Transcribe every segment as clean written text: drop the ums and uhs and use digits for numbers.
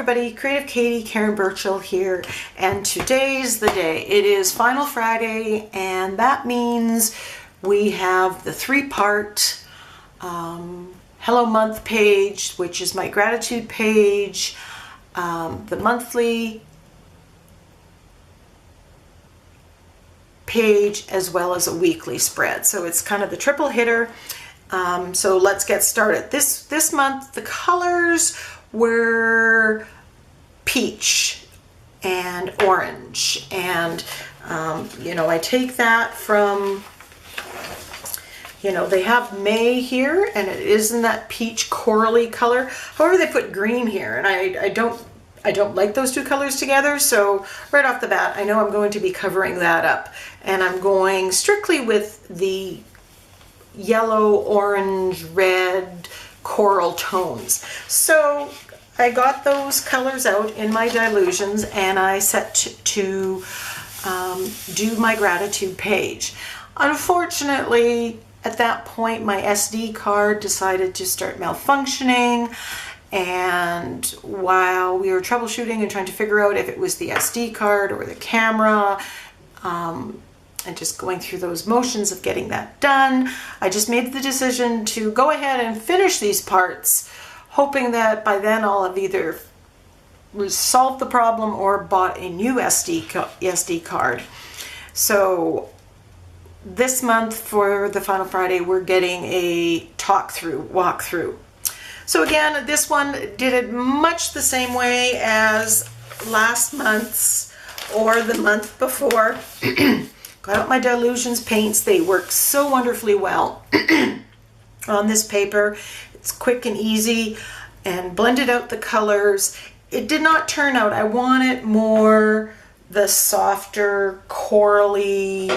everybody, Creative Katie, Karen Burchill here, and today's the day. It is Final Friday, and that means we have the three-part Hello Month page, which is my gratitude page, the monthly page, as well as a weekly spread. So it's kind of the triple hitter. So let's get started. This month the colors were peach and orange, and you know, I take that from, you know, they have May here and it is in that peach corally color. However, they put green here, and I don't like those two colors together. So right off the bat, I know I'm going to be covering that up, and I'm going strictly with the yellow, orange, red, coral tones. So I got those colors out in my dilutions, and I set to do my gratitude page. Unfortunately, at that point, my SD card decided to start malfunctioning, and while we were troubleshooting and trying to figure out if it was the SD card or the camera, and just going through those motions of getting that done, I just made the decision to go ahead and finish these parts, hoping that by then I'll have either solved the problem or bought a new SD card. So this month for the Final Friday, we're getting a walkthrough. So again, this one did it much the same way as last month's or the month before. Got out my dilutions paints. They work so wonderfully well on this paper. It's quick and easy, and blended out the colors. It did not turn out, I wanted more the softer corally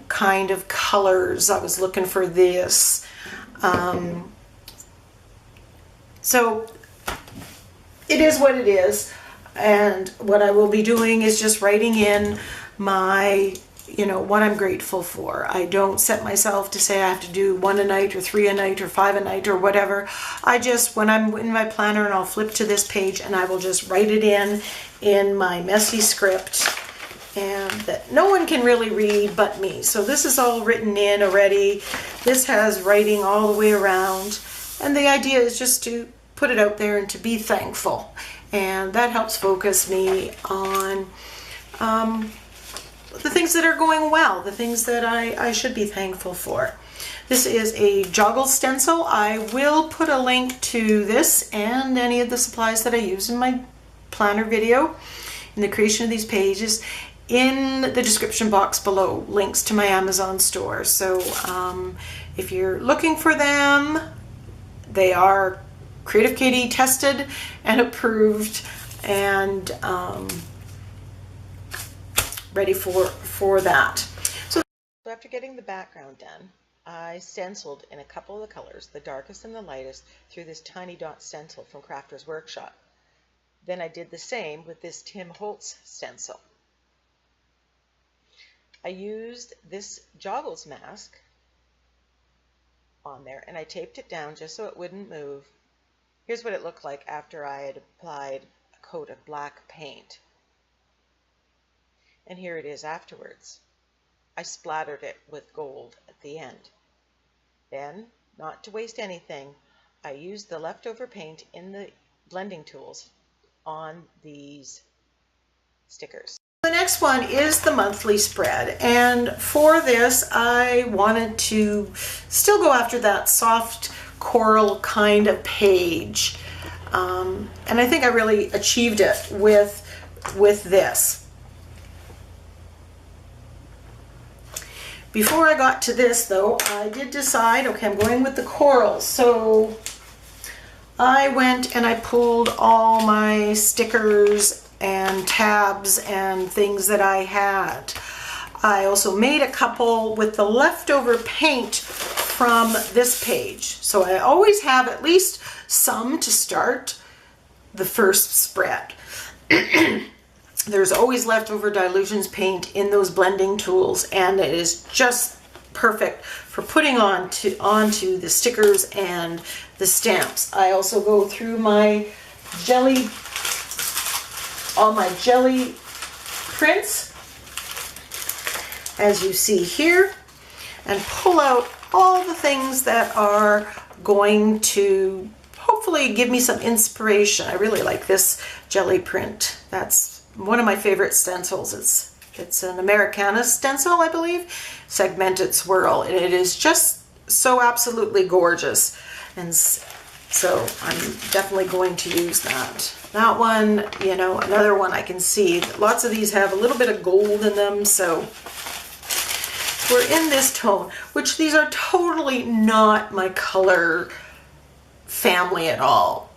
kind of colors. I was looking for this. So it is what it is, and what I will be doing is just writing in my, you know, what I'm grateful for. I don't set myself to say I have to do 1 a night or 3 a night or 5 a night or whatever. I just, when I'm in my planner, and I'll flip to this page and I will just write it in my messy script, and that no one can really read but me. So this is all written in already. This has writing all the way around, and the idea is just to put it out there and to be thankful, and that helps focus me on the things that are going well, the things that I should be thankful for. This is a joggle stencil. I will put a link to this and any of the supplies that I use in my planner video in the creation of these pages in the description box below. Links to my Amazon store. So if you're looking for them, they are Creative Katie tested and approved, and ready for that. So after getting the background done, I stenciled in a couple of the colors, the darkest and the lightest, through this tiny dot stencil from Crafter's Workshop. Then I did the same with this Tim Holtz stencil. I used this joggles mask on there, and I taped it down just so it wouldn't move. Here's what it looked like after I had applied a coat of black paint. And here it is afterwards. I splattered it with gold at the end. Then, not to waste anything, I used the leftover paint in the blending tools on these stickers. The next one is the monthly spread, and for this I wanted to still go after that soft coral kind of page, and I think I really achieved it with this. Before I got to this though, I did decide, okay, I'm going with the corals. So I went and I pulled all my stickers and tabs and things that I had. I also made a couple with the leftover paint from this page. So I always have at least some to start the first spread. There's always leftover dilutions paint in those blending tools, and it is just perfect for putting onto the stickers and the stamps. I also go through my jelly all my jelly prints, as you see here, and pull out all the things that are going to hopefully give me some inspiration. I really like this jelly print. That's one of my favorite stencils. It's an Americana stencil, I believe, segmented swirl, and it is just so absolutely gorgeous. And so I'm definitely going to use that. That one, you know, another one I can see. Lots of these have a little bit of gold in them, so we're in this tone, which these are totally not my color family at all.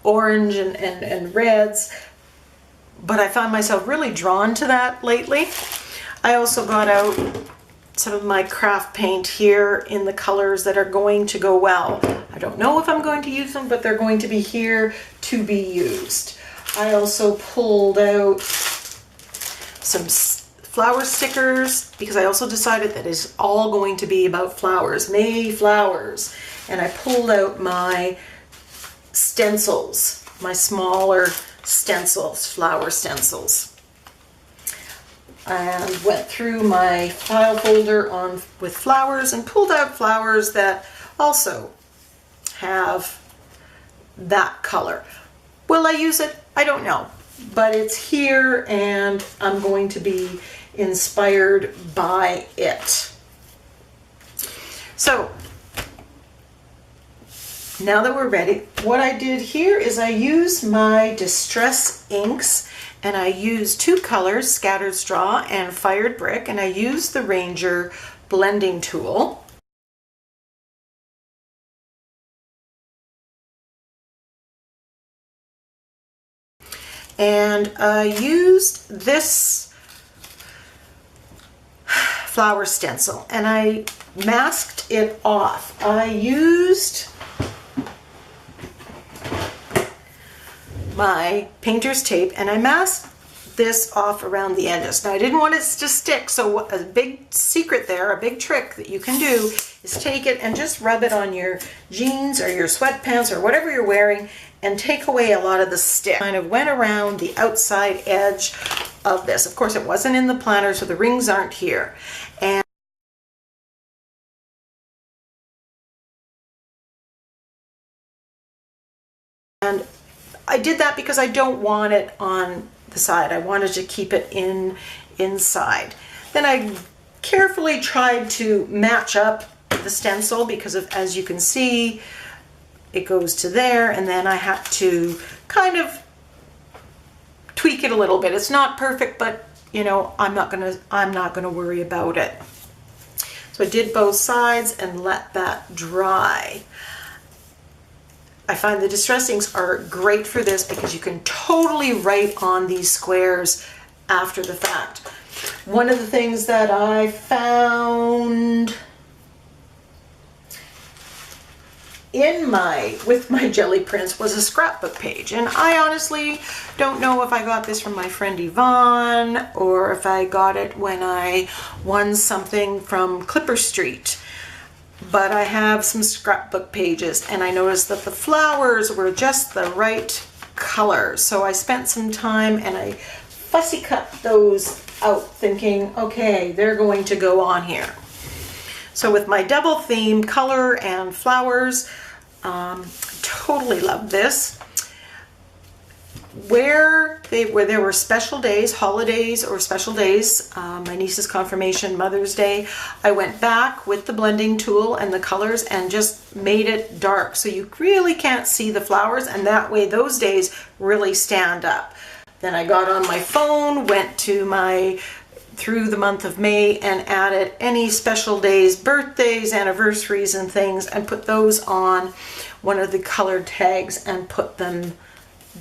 Orange and reds, but I found myself really drawn to that lately. I also got out some of my craft paint here in the colors that are going to go well. I don't know if I'm going to use them, but they're going to be here to be used. I also pulled out some flower stickers because I also decided that it's all going to be about flowers, May flowers. And I pulled out my stencils, my smaller stencils, flower stencils, and went through my file folder with flowers and pulled out flowers that also have that color. Will I use it? I don't know, but it's here and I'm going to be inspired by it. So now that we're ready, what I did here is I used my Distress inks, and I used two colors, Scattered Straw and Fired Brick, and I used the Ranger blending tool. And I used this flower stencil and I masked it off. I used my painter's tape and I masked this off around the edges. Now I didn't want it to stick, so a big secret there, a big trick that you can do is take it and just rub it on your jeans or your sweatpants or whatever you're wearing and take away a lot of the stick. Kind of went around the outside edge of this. Of course it wasn't in the planner, so the rings aren't here. And I did that because I don't want it on the side. I wanted to keep it inside. Then I carefully tried to match up the stencil because of, as you can see, it goes to there, and then I had to kind of tweak it a little bit. It's not perfect, but you know, I'm not gonna worry about it. So I did both sides and let that dry. I find the Distress inks are great for this because you can totally write on these squares after the fact. One of the things that I found with my jelly prints was a scrapbook page, and I honestly don't know if I got this from my friend Yvonne or if I got it when I won something from Clipper Street. But I have some scrapbook pages and I noticed that the flowers were just the right color. So I spent some time and I fussy cut those out thinking, okay, they're going to go on here. So with my double theme, color and flowers, totally love this. Where there were special days, holidays or special days, my niece's confirmation, Mother's Day, I went back with the blending tool and the colors and just made it dark so you really can't see the flowers, and that way those days really stand up. Then I got on my phone, went to through the month of May and added any special days, birthdays, anniversaries and things, and put those on one of the colored tags and put them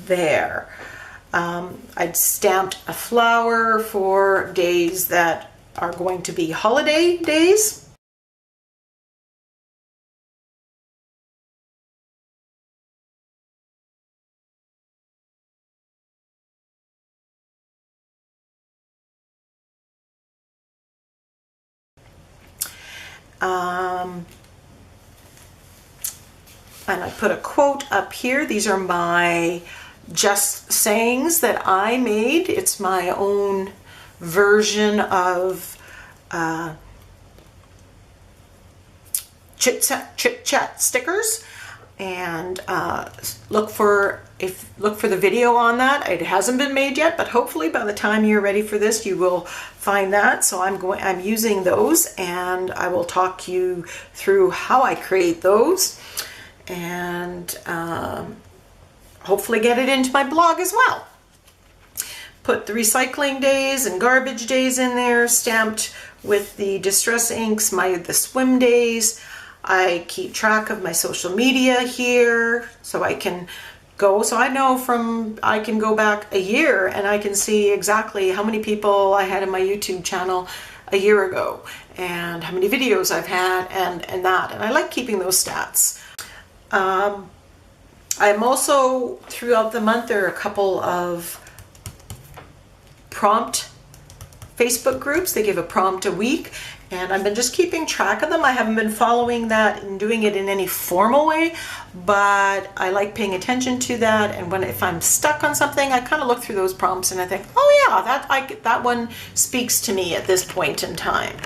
there. I'd stamped a flower for days that are going to be holiday days. And I put a quote up here. These are my just sayings that I made. It's my own version of chit chat stickers, and look for the video on that. It hasn't been made yet, but hopefully by the time you're ready for this, you will find that. So I'm using those, and I will talk you through how I create those, and hopefully get it into my blog as well. Put the recycling days and garbage days in there, stamped with the distress inks, the swim days. I keep track of my social media here, so I can go, so I know I can go back a year and I can see exactly how many people I had in my YouTube channel a year ago, and how many videos I've had, and I like keeping those stats. I'm also, throughout the month, there are a couple of prompt Facebook groups. They give a prompt a week, and I've been just keeping track of them. I haven't been following that and doing it in any formal way, but I like paying attention to that. And if I'm stuck on something, I kind of look through those prompts and I think, oh yeah, that one speaks to me at this point in time.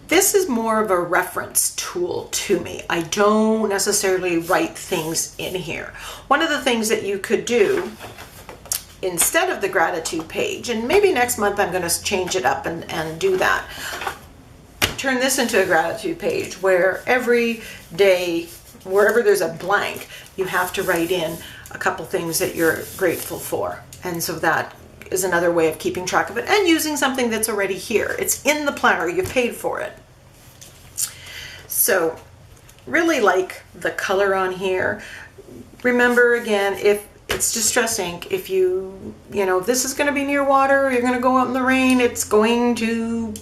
This is more of a reference tool to me. I don't necessarily write things in here. One of the things that you could do instead of the gratitude page, and maybe next month I'm going to change it up and do that, turn this into a gratitude page where every day, wherever there's a blank, you have to write in a couple things that you're grateful for. And so that is another way of keeping track of it, and using something that's already here. It's in the planner, you paid for it. So really like the color on here. Remember again, if it's distress ink, if this is going to be near water, you're going to go out in the rain, it's going to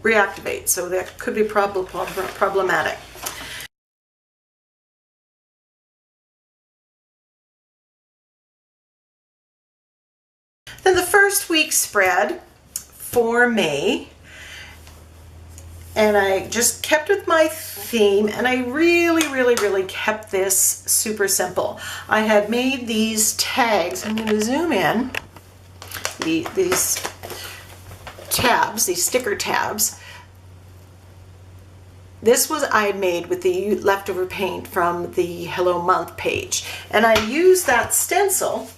reactivate. So that could be problematic. Then the first week spread for May, and I just kept with my theme, and I really kept this super simple. I had made these tags. I'm going to zoom in. These tabs, these sticker tabs. This was I had made with the leftover paint from the Hello Month page, and I used that stencil,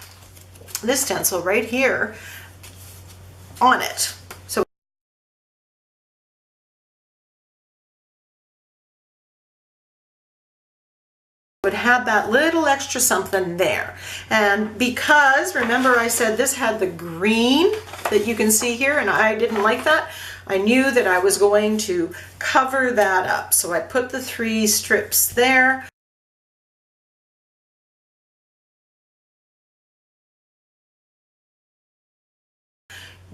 this stencil right here, on it. So would have that little extra something there. And because, remember I said this had the green that you can see here, and I didn't like that, I knew that I was going to cover that up. So I put the 3 strips there.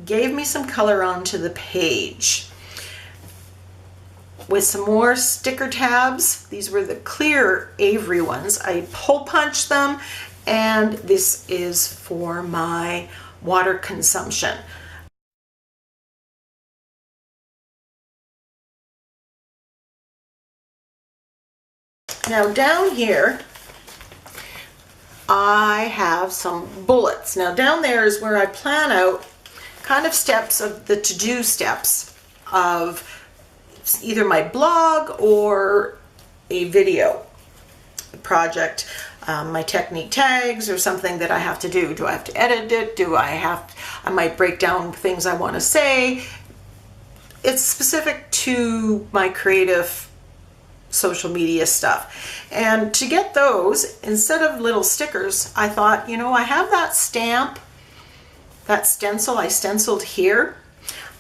Gave me some color onto the page. With some more sticker tabs, these were the clear Avery ones. I hole punched them, and this is for my water consumption. Now down here, I have some bullets. Now down there is where I plan out kind of steps of the to-do steps of either my blog or a video project, my technique tags or something that I have to do. Do I have to edit it? I might break down things I want to say. It's specific to my creative social media stuff. And to get those, instead of little stickers, I thought, I have that stamp, that stencil I stenciled here.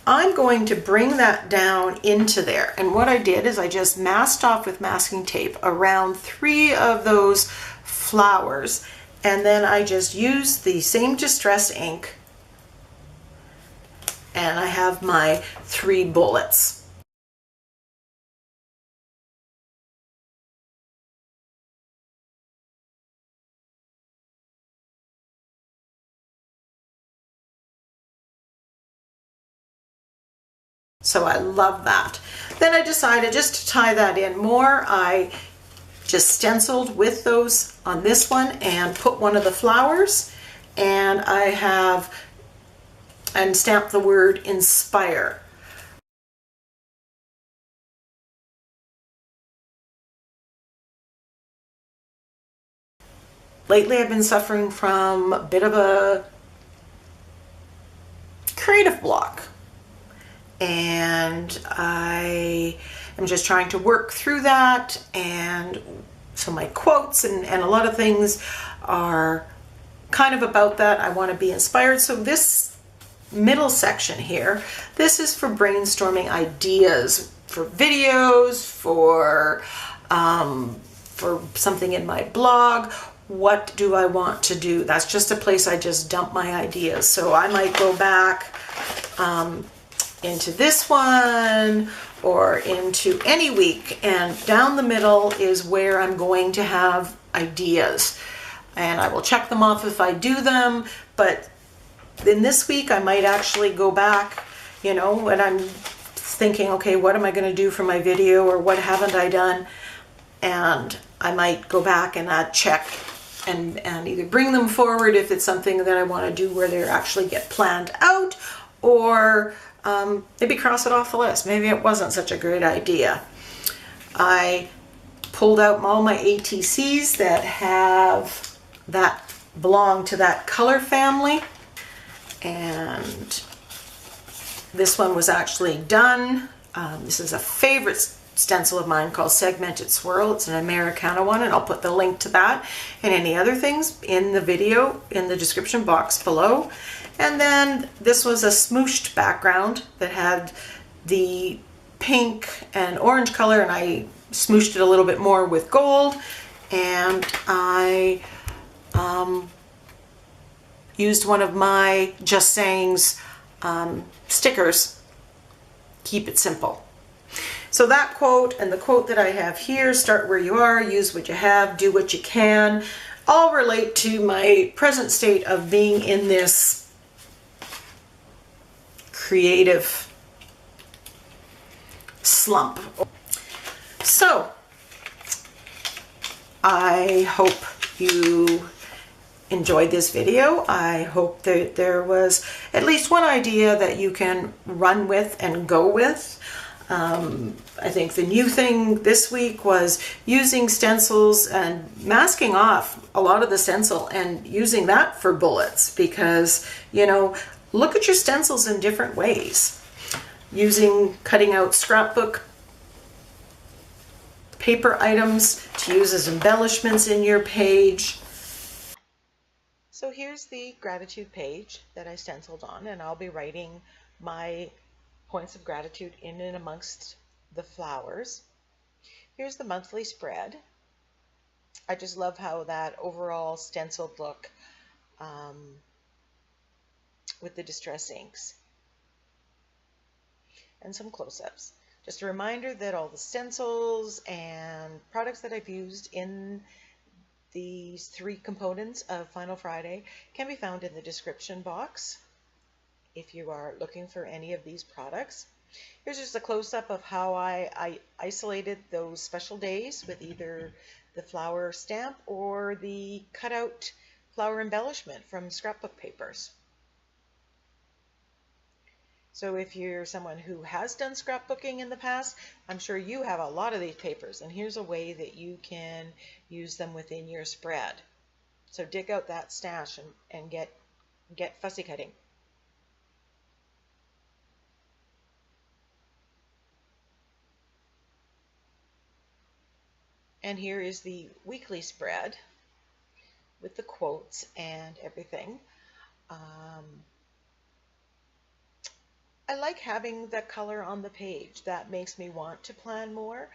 I'm going to bring that down into there. And what I did is I just masked off with masking tape around 3 of those flowers, and then I just used the same distress ink, and I have my 3 bullets. So I love that. Then I decided just to tie that in more, I just stenciled with those on this one and put one of the flowers, and I have and stamped the word inspire. Lately I've been suffering from a bit of a creative block, and I am just trying to work through that, and so my quotes and a lot of things are kind of about that. I want to be inspired. So this middle section here, this is for brainstorming ideas for videos, for something in my blog. What do I want to do? That's just a place I just dump my ideas. So I might go back into this one or into any week, and down the middle is where I'm going to have ideas, and I will check them off if I do them. But in this week I might actually go back, you know, when I'm thinking, okay, what am I going to do for my video, or what haven't I done, and I might go back and check and either bring them forward if it's something that I want to do where they actually get planned out, or maybe cross it off the list. Maybe it wasn't such a great idea. I pulled out all my ATCs that belong to that color family, and this one was actually done. This is a favorite stencil of mine called Segmented Swirl. It's an Americana one, and I'll put the link to that and any other things in the video in the description box below. And then this was a smooshed background that had the pink and orange color, and I smooshed it a little bit more with gold, and I used one of my Just Saying's stickers, Keep It Simple. So that quote and the quote that I have here, start where you are, use what you have, do what you can, all relate to my present state of being in this creative slump. So I hope you enjoyed this video. I hope that there was at least one idea that you can run with and go with. I think the new thing this week was using stencils and masking off a lot of the stencil and using that for bullets, because, you know, look at your stencils in different ways. Cutting out scrapbook paper items to use as embellishments in your page. So here's the gratitude page that I stenciled on, and I'll be writing my points of gratitude in and amongst the flowers. Here's the monthly spread. I just love how that overall stenciled look with the distress inks and some close-ups. Just a reminder that all the stencils and products that I've used in these 3 components of Final Friday can be found in the description box if you are looking for any of these products. Here's just a close-up of how I isolated those special days with either the flower stamp or the cutout flower embellishment from scrapbook papers. So if you're someone who has done scrapbooking in the past, I'm sure you have a lot of these papers, and here's a way that you can use them within your spread. So dig out that stash and get fussy cutting. And here is the weekly spread with the quotes and everything. I like having the color on the page. That makes me want to plan more.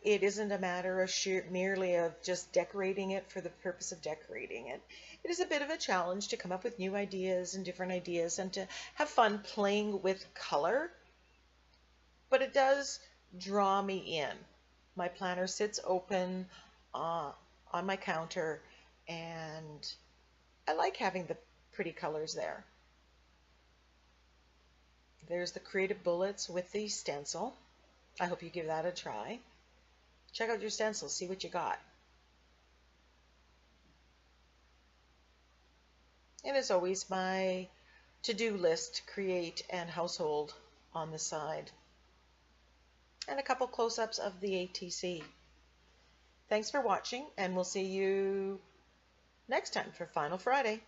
It isn't a matter of merely of just decorating it for the purpose of decorating it. It is a bit of a challenge to come up with new ideas and different ideas and to have fun playing with color, but it does draw me in. My planner sits open on my counter, and I like having the pretty colors there. There's the creative bullets with the stencil. I hope you give that a try. Check out your stencils, see what you got. And as always, my to-do list, create, and household on the side. And a couple close-ups of the ATC. Thanks for watching, and we'll see you next time for Final Friday.